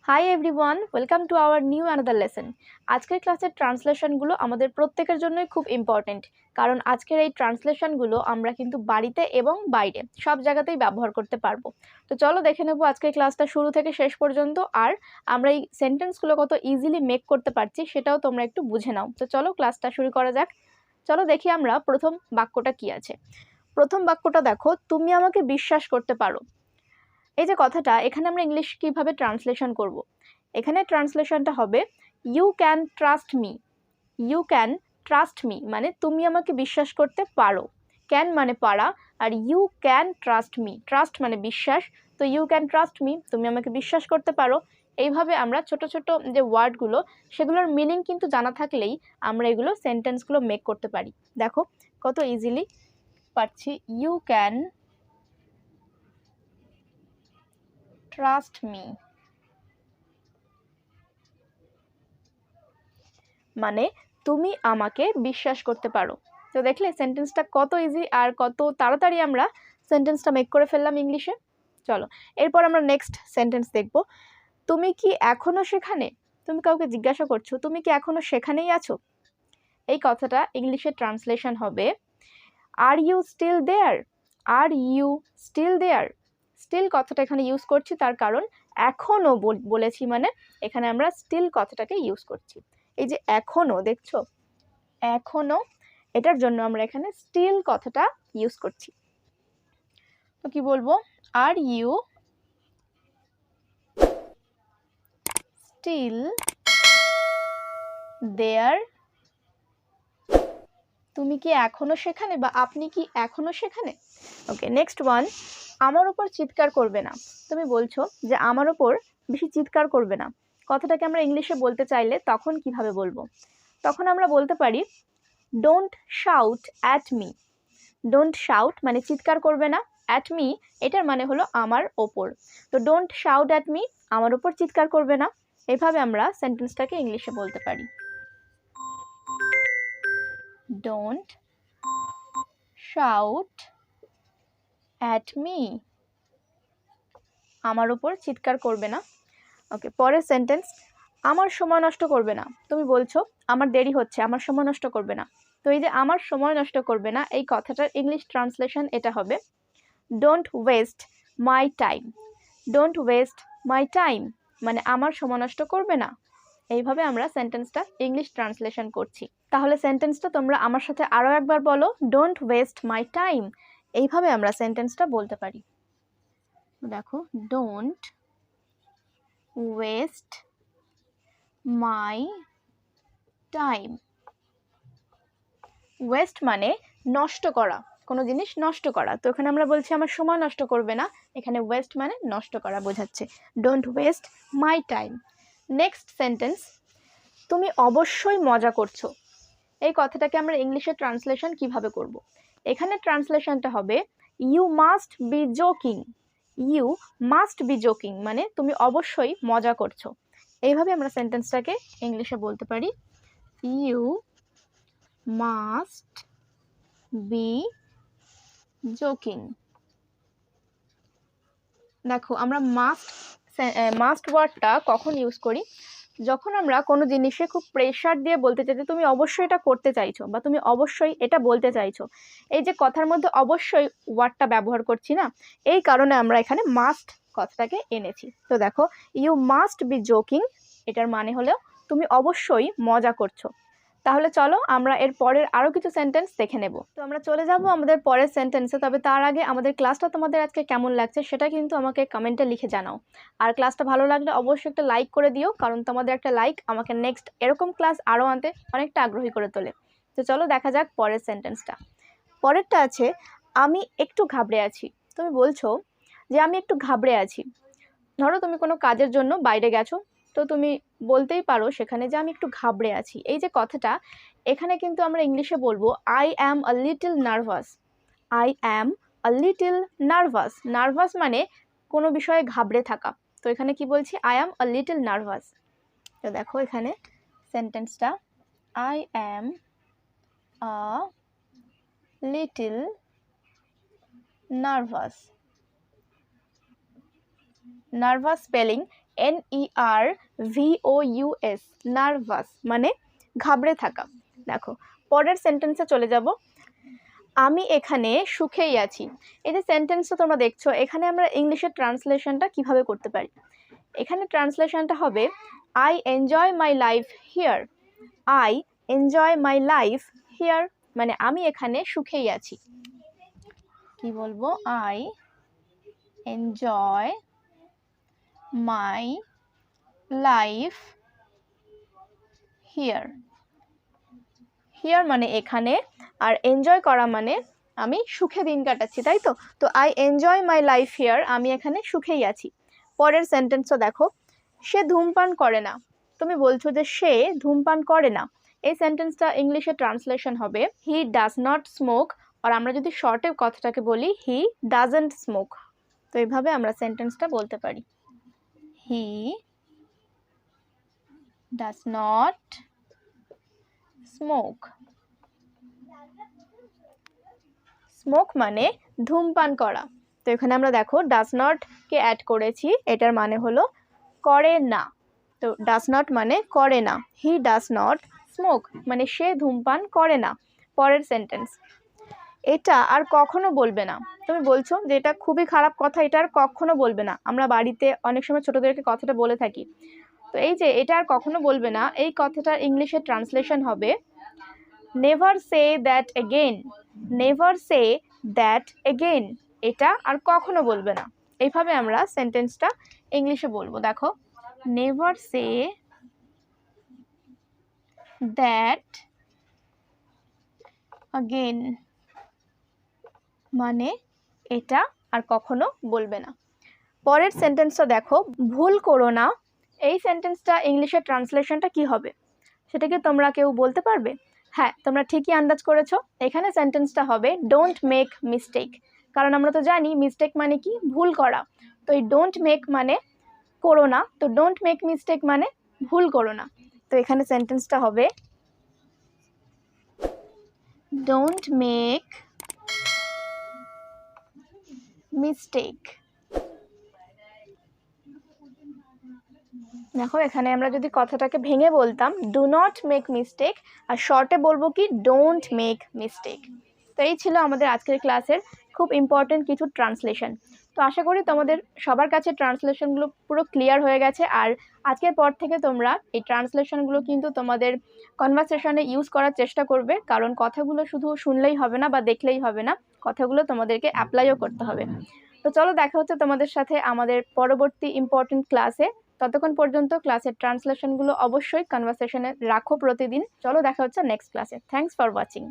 Hi everyone, welcome to our new another lesson. আজকের ক্লাসের ট্রান্সলেশনগুলো আমাদের প্রত্যেকের জন্যই খুব ইম্পর্টেন্ট, কারণ আজকের এই ট্রান্সলেশনগুলো আমরা কিন্তু বাড়িতে এবং বাইরে সব জায়গাতেই ব্যবহার করতে পারবো। তো চলো দেখে নেবো আজকের ক্লাসটা শুরু থেকে শেষ পর্যন্ত, আর আমরা এই সেন্টেন্সগুলো কত ইজিলি মেক করতে পারছি সেটাও তোমরা একটু বুঝে নাও। তো চলো ক্লাসটা শুরু করা যাক। চলো দেখি আমরা প্রথম বাক্যটা কি আছে। প্রথম বাক্যটা দেখো, তুমি আমাকে বিশ্বাস করতে পারো। এই যে কথাটা, এখানে আমরা ইংলিশ কিভাবে ট্রান্সলেশন করব। এখানে ট্রান্সলেশনটা হবে you can trust me. You can trust me মানে তুমি আমাকে বিশ্বাস করতে পারো। ক্যান মানে পারা, আর you can trust me, trust মানে বিশ্বাস। তো ইউ ক্যান ট্রাস্ট মি, তুমি আমাকে বিশ্বাস করতে পারো। এইভাবে আমরা ছোট ছোট যে ওয়ার্ডগুলো, সেগুলোর মিনিং কিন্তু জানা থাকলেই আমরা এগুলো সেন্টেন্সগুলো মেক করতে পারি। দেখো কত ইজিলি পারছি। ইউ ক্যান ট্রাস্ট মি মানে তুমি আমাকে বিশ্বাস করতে পারো। তো দেখলে সেন্টেন্সটা কত ইজি আর কত তাড়াতাড়ি আমরা সেন্টেন্সটা মেক করে ফেললাম ইংলিশে। চলো এরপর আমরা নেক্সট সেন্টেন্স দেখব। তুমি কি এখনো সেখানে? তুমি কাউকে জিজ্ঞাসা করছো তুমি কি এখনো সেখানেই আছো। এই কথাটা ইংলিশে ট্রান্সলেশন হবে are you still there. Are you still there. Still কথাটা এখানে ইউজ করছি, তার কারণ এখনো বলেছি মানে এখানে আমরা স্টিল কথাটাকে ইউজ করছি। এই যে এখনো দেখছো, এখনো, এটার জন্য আমরা এখানে স্টিল কথাটা ইউজ করছি। তো কি বলবো, আর ইউ স্টিল দেয়ার। তুমি কি এখনো সেখানে বা আপনি কি এখনো সেখানে। ওকে, নেক্সট ওয়ান, আমার উপর চিৎকার করবে না। তুমি বলছো যে আমার উপর বেশি চিৎকার করবে না। কথাটাকে আমরা ইংলিশে বলতে চাইলে তখন কিভাবে বলবো, তখন আমরা বলতে পারি don't shout at me. Don't shout মানে চিৎকার করবে না, অ্যাট মি এটার মানে হলো আমার ওপর। তো ডোন্ট শাউট অ্যাট মি, আমার ওপর চিৎকার করবে না। এভাবে আমরা সেন্টেন্সটাকে ইংলিশে বলতে পারি ডোন্ট শাউট অ্যাট মি, আমার ওপর চিৎকার করবে না। ওকে, পরের সেন্টেন্স, আমার সময় নষ্ট করবে না। তুমি বলছো আমার দেরি হচ্ছে, আমার সময় নষ্ট করবে না। তো এই যে আমার সময় নষ্ট করবে না, এই কথাটার ইংলিশ ট্রান্সলেশন এটা হবে don't waste my time. Don't waste my time মানে আমার সময় নষ্ট করবে না। এইভাবে আমরা সেন্টেন্সটা ইংলিশ ট্রান্সলেশন করছি। তাহলে সেন্টেন্সটা তোমরা আমার সাথে আরও একবার বলো, ডোন্ট ওয়েস্ট মাই টাইম। এইভাবে আমরা সেন্টেন্সটা বলতে পারি। দেখো, don't waste my time. West মানে নষ্ট করা, কোনো জিনিস নষ্ট করা। তো এখানে আমরা বলছি আমার সময় নষ্ট করবে না, এখানে ওয়েস্ট মানে নষ্ট করা বোঝাচ্ছে। Don't waste my time. Next sentence, তুমি অবশ্যই মজা করছো। এই কথাটাকে আমরা ইংলিশে ট্রান্সলেশন কিভাবে করব। এখানে ট্রান্সলেশনটা হবে you must be joking. You must be joking মানে তুমি অবশ্যই মজা করছো। এইভাবে আমরা সেন্টেন্সটাকে ইংলিশে বলতে পারি ইউ মাস্ট বি জোকিং। দেখো আমরা মাস্ট ওয়ার্ডটা কখন ইউজ করি, যখন আমরা কোনো জিনিসে খুব প্রেশার দিয়ে বলতে চাই যে তুমি অবশ্যই এটা করতে চাইছো বা তুমি অবশ্যই এটা বলতে চাইছো। এই যে কথার মধ্যে অবশ্যই ওয়ার্ডটা ব্যবহার করছি না, এই কারণে আমরা এখানে মাস্ট কথাটাকে এনেছি। তো দেখো, ইউ মাস্ট বি জোকিং এটার মানে হলো তুমি অবশ্যই মজা করছো। তাহলে চলো আমরা এর পরের আরও কিছু সেন্টেন্স দেখে নেব। তো আমরা চলে যাব আমাদের পরের সেন্টেন্সে, তবে তার আগে আমাদের ক্লাসটা তোমাদের আজকে কেমন লাগছে সেটা কিন্তু আমাকে কমেন্টে লিখে জানাও। আর ক্লাসটা ভালো লাগলে অবশ্যই একটা লাইক করে দিও, কারণ তোমাদের একটা লাইক আমাকে নেক্সট এরকম ক্লাস আরও আনতে অনেকটা আগ্রহী করে তোলে। তো চলো দেখা যাক পরের সেন্টেন্সটা। পরেরটা আছে আমি একটু ঘাবড়ে আছি। তুমি বলছো যে আমি একটু ঘাবড়ে আছি। ধরো তুমি কোনো কাজের জন্য বাইরে গেছো, তো তুমি বলতেই পারো সেখানে যে আমি একটু ঘাবড়ে আছি। এই যে কথাটা, এখানে কিন্তু আমরা ইংলিশে বলবো I am a little nervous. I am a little nervous. Nervous মানে কোনো বিষয়ে ঘাবড়ে থাকা। তো এখানে কি বলছি, I am a little nervous. তো দেখো এখানে সেন্টেন্সটা, I am a little nervous. Nervous spelling NERVOUS, nervous মানে ঘাবড়ে থাকা। দেখো পরের সেন্টেন্সে চলে যাব। আমি এখানে সুখেই আছি। এই যে সেন্টেন্সটা তোমরা দেখছো, এখানে আমরা ইংলিশের ট্রান্সলেশনটা কিভাবে করতে পারি? এখানে ট্রান্সলেশনটা হবে I enjoy my life here. I enjoy my life here মানে আমি এখানে সুখেই আছি। কি বলবো? I enjoy my life here. Here মানে এখানে, আর এনজয় করা মানে আমি সুখে দিন কাটাচ্ছি, তাই তো? তো I enjoy my life here, আমি এখানে সুখেই আছি। পরের সেন্টেন্সটা দেখো, সে ধূমপান করে না। তুমি বলছো যে সে ধূমপান করে না। এই সেন্টেন্সটা ইংলিশে ট্রান্সলেশন হবে হি ডাজ নট স্মোক, আর আমরা যদি শর্টে কথাটাকে বলি হি ডাজন্ট স্মোক। তো এইভাবে আমরা সেন্টেন্সটা বলতে পারি, he does not smoke. Smoke মানে ধূমপান করা। তো এখানে আমরা দেখো ডাজ নট কে অ্যাড করেছি, এটার মানে হলো করে না। তো ডাজ নট মানে করে না, হি ডাজ নট স্মোক মানে সে ধূমপান করে না। পরের সেন্টেন্স, এটা আর কখনো বলবে না। তুমি বলছো যে এটা খুবই খারাপ কথা, এটা আর কখনো বলবে না। আমরা বাড়িতে অনেক সময় ছোটদেরকে কথাটা বলে থাকি। তো এই যে এটা আর কখনো বলবে না, এই কথাটার ইংলিশে ট্রান্সলেশন হবে never say that again. Never say that again, এটা আর কখনো বলবে না। এইভাবে আমরা সেন্টেন্সটা ইংলিশে বলবো। দেখো, নেভার সে দ্যাট এগেইন মানে এটা আর কখনো বলবে না। পরের সেন্টেন্সটা দেখো, ভুল করো না। এই সেন্টেন্সটা ইংলিশের ট্রান্সলেশনটা কি হবে সেটা কি তোমরা কেউ বলতে পারবে? হ্যাঁ, তোমরা ঠিকই আন্দাজ করেছো। এখানে সেন্টেন্সটা হবে ডোন্ট মেক মিস্টেক। কারণ আমরা তো জানি মিস্টেক মানে কি, ভুল করা। তো এই ডোন্ট মেক মানে করো না, তো ডোন্ট মেক মিস্টেক মানে ভুল করো না। তো এখানে সেন্টেন্সটা হবে ডোন্ট মেক মিস্টেক। দেখো এখানে আমরা যদি কথাটাকে ভেঙে বলতাম ডু নট মেক মিস্টেক, আর শর্টে বলবো কি ডোন্ট মেক মিস্টেক। তো এই ছিল আমাদের আজকের ক্লাসের খুব ইম্পর্টেন্ট কিছু ট্রান্সলেশন। তো আশা করি তোমাদের সবার কাছে ট্রান্সলেশনগুলো পুরো ক্লিয়ার হয়ে গেছে। আর আজকের পর থেকে তোমরা এই ট্রান্সলেশনগুলো কিন্তু তোমাদের কনভারসেশনে ইউজ করার চেষ্টা করবে, কারণ কথাগুলো শুধু শুনলেই হবে না বা দেখলেই হবে না, কথাগুলো তোমাদেরকে অ্যাপ্লাইও করতে হবে। তো চলো দেখা হচ্ছে তোমাদের সাথে আমাদের পরবর্তী ইম্পর্টেন্ট ক্লাসে। ততক্ষণ পর্যন্ত ক্লাসের ট্রান্সলেশনগুলো অবশ্যই কনভারসেশনে রাখো প্রতিদিন। চলো দেখা হচ্ছে নেক্সট ক্লাসে। Thanks for watching.